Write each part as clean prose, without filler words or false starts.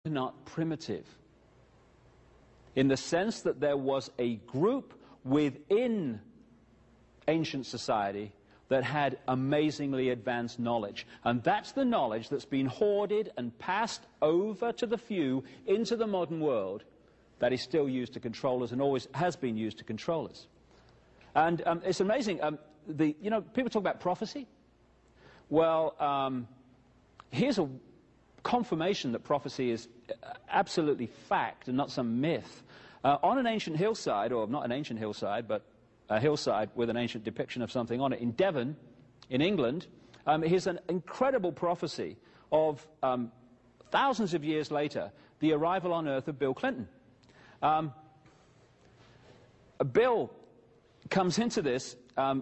not primitive, in the sense that there was a group within ancient society that had amazingly advanced knowledge. And that's the knowledge that's been hoarded and passed over to the few into the modern world that is still used to control us and always has been used to control us. And it's amazing. You know, people talk about prophecy. Well, here's a confirmation that prophecy is absolutely fact and not some myth. On an ancient hillside, or not an ancient hillside, but a hillside with an ancient depiction of something on it, in Devon, in England, here's an incredible prophecy of, thousands of years later, the arrival on Earth of Bill Clinton. Bill comes into this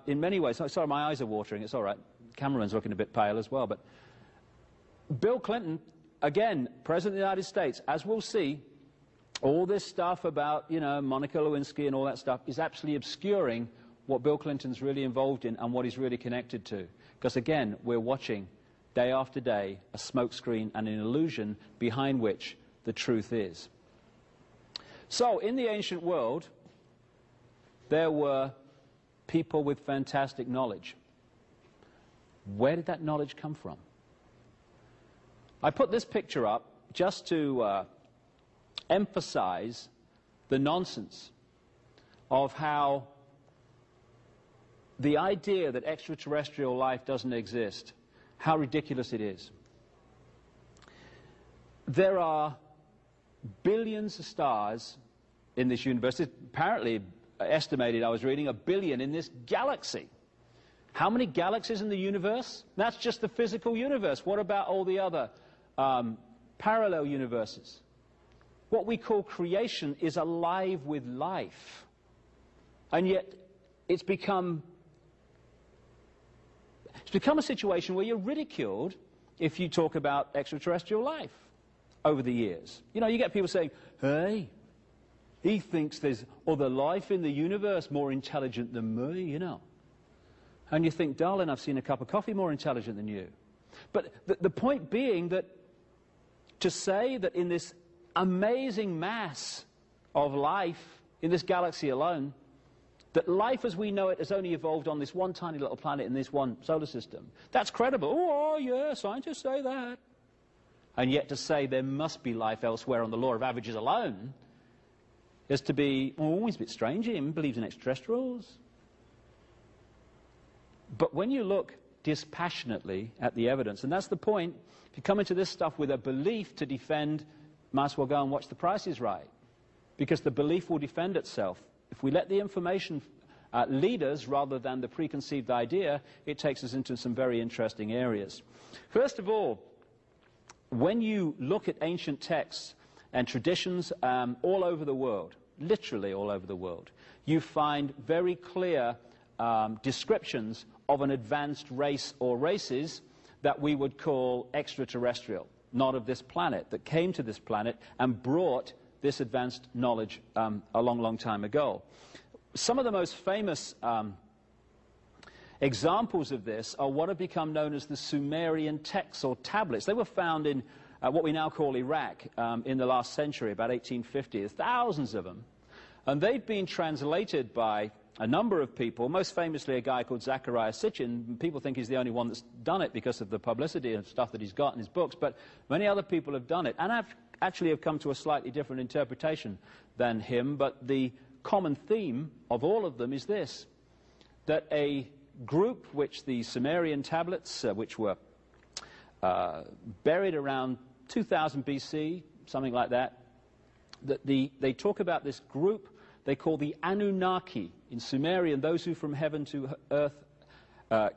in many ways. Sorry, my eyes are watering. It's all right. Cameron's looking a bit pale as well. But Bill Clinton, again, President of the United States, as we'll see, all this stuff about, you know, Monica Lewinsky and all that stuff is absolutely obscuring what Bill Clinton's really involved in and what he's really connected to. Because, again, we're watching, day after day, a smokescreen and an illusion behind which the truth is. So, in the ancient world, there were people with fantastic knowledge. Where did that knowledge come from? I put this picture up just to emphasize the nonsense of how the idea that extraterrestrial life doesn't exist, how ridiculous it is. There are billions of stars in this universe. It's apparently estimated, I was reading, 1 billion in this galaxy. How many galaxies in the universe? That's just the physical universe. What about all the other parallel universes? What we call creation is alive with life. And yet it's become a situation where you're ridiculed if you talk about extraterrestrial life over the years. You know, you get people saying, hey, he thinks there's other life in the universe more intelligent than me, you know. And you think, darling, I've seen a cup of coffee more intelligent than you. But the point being that to say that in this amazing mass of life in this galaxy alone, that life as we know it has only evolved on this one tiny little planet in this one solar system, that's credible. Oh, yeah, scientists say that. And yet to say there must be life elsewhere on the law of averages alone is to be, oh, he's a bit strange, he believes in extraterrestrials. But when you look dispassionately at the evidence, and that's the point, if you come into this stuff with a belief to defend, might as well go and watch The Price is Right, because the belief will defend itself. If we let the information lead us rather than the preconceived idea, it takes us into some very interesting areas. First of all, when you look at ancient texts and traditions all over the world, literally all over the world, you find very clear descriptions of an advanced race or races that we would call extraterrestrial, not of this planet, that came to this planet and brought this advanced knowledge a long, long time ago. Some of the most famous examples of this are what have become known as the Sumerian texts or tablets. They were found in what we now call Iraq in the last century, about 1850. There's thousands of them. And they've been translated by a number of people, most famously a guy called Zecharia Sitchin. People think he's the only one that's done it because of the publicity and stuff that he's got in his books, but many other people have done it, and actually have come to a slightly different interpretation than him. But the common theme of all of them is this, that a group which the Sumerian tablets, which were buried around 2000 BC, something like that, they talk about this group they call the Anunnaki. In Sumerian, those who from heaven to earth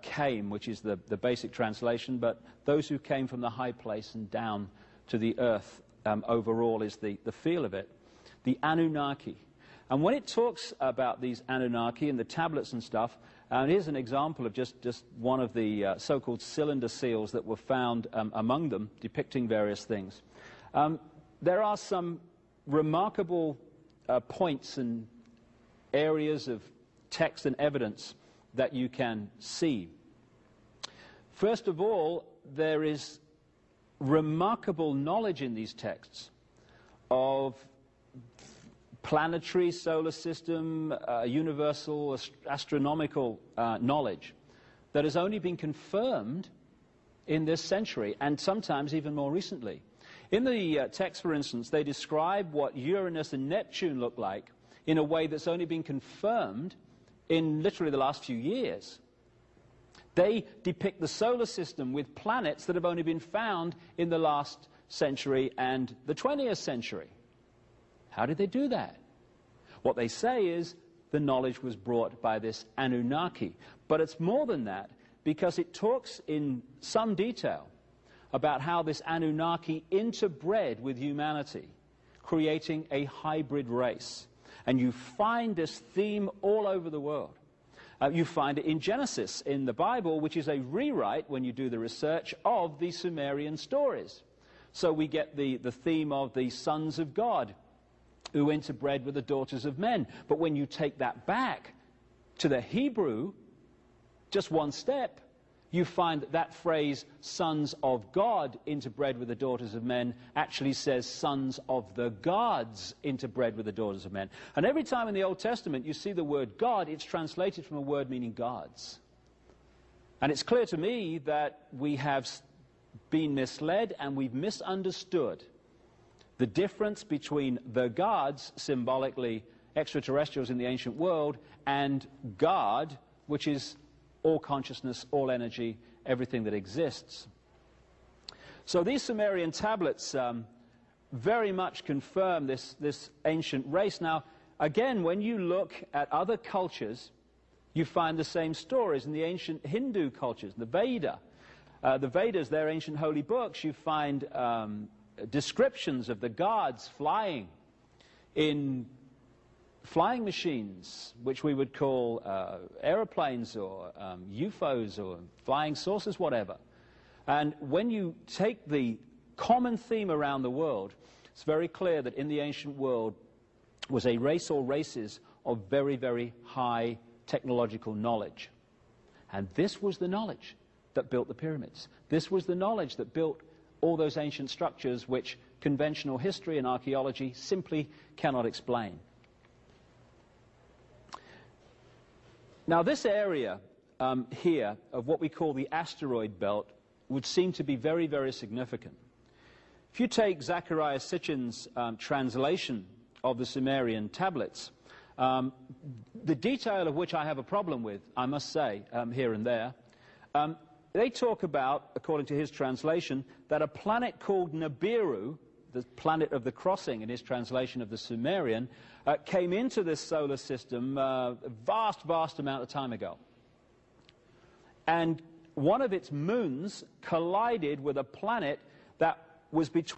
came, which is the basic translation, but those who came from the high place and down to the earth overall is the feel of it. The Anunnaki. And when it talks about these Anunnaki and the tablets and stuff, and here's an example of just one of the so-called cylinder seals that were found among them, depicting various things. There are some remarkable points and areas of text and evidence that you can see. First of all, there is remarkable knowledge in these texts of planetary, solar system, universal astronomical knowledge that has only been confirmed in this century, and sometimes even more recently. In the text, for instance, they describe what Uranus and Neptune look like in a way that's only been confirmed in literally the last few years. They depict the solar system with planets that have only been found in the last century and the 20th century. How did they do that? What they say is the knowledge was brought by this Anunnaki. But it's more than that, because it talks in some detail about how this Anunnaki interbred with humanity, creating a hybrid race. And you find this theme all over the world. You find it in Genesis, in the Bible, which is a rewrite, when you do the research, of the Sumerian stories. So we get the theme of the sons of God who interbred with the daughters of men. But when you take that back to the Hebrew, just one step, you find that that phrase, sons of God interbred with the daughters of men, actually says sons of the gods interbred with the daughters of men. And every time in the Old Testament you see the word God, it's translated from a word meaning gods. And it's clear to me that we have been misled and we've misunderstood the difference between the gods, symbolically extraterrestrials in the ancient world, and God, which is all consciousness, all energy, everything that exists. So these Sumerian tablets very much confirm this ancient race. Now, again, when you look at other cultures, you find the same stories in the ancient Hindu cultures, the Veda. The Vedas, their ancient holy books, you find descriptions of the gods flying in flying machines, which we would call aeroplanes or UFOs or flying saucers, whatever. And when you take the common theme around the world, it's very clear that in the ancient world was a race or races of very, very high technological knowledge. And this was the knowledge that built the pyramids. This was the knowledge that built all those ancient structures which conventional history and archaeology simply cannot explain. Now, this area here of what we call the asteroid belt would seem to be very, very significant. If you take Zecharia Sitchin's translation of the Sumerian tablets, the detail of which I have a problem with, I must say, here and there, they talk about, according to his translation, that a planet called Nibiru, the planet of the crossing in his translation of the Sumerian, came into this solar system a vast, vast amount of time ago. And one of its moons collided with a planet that was between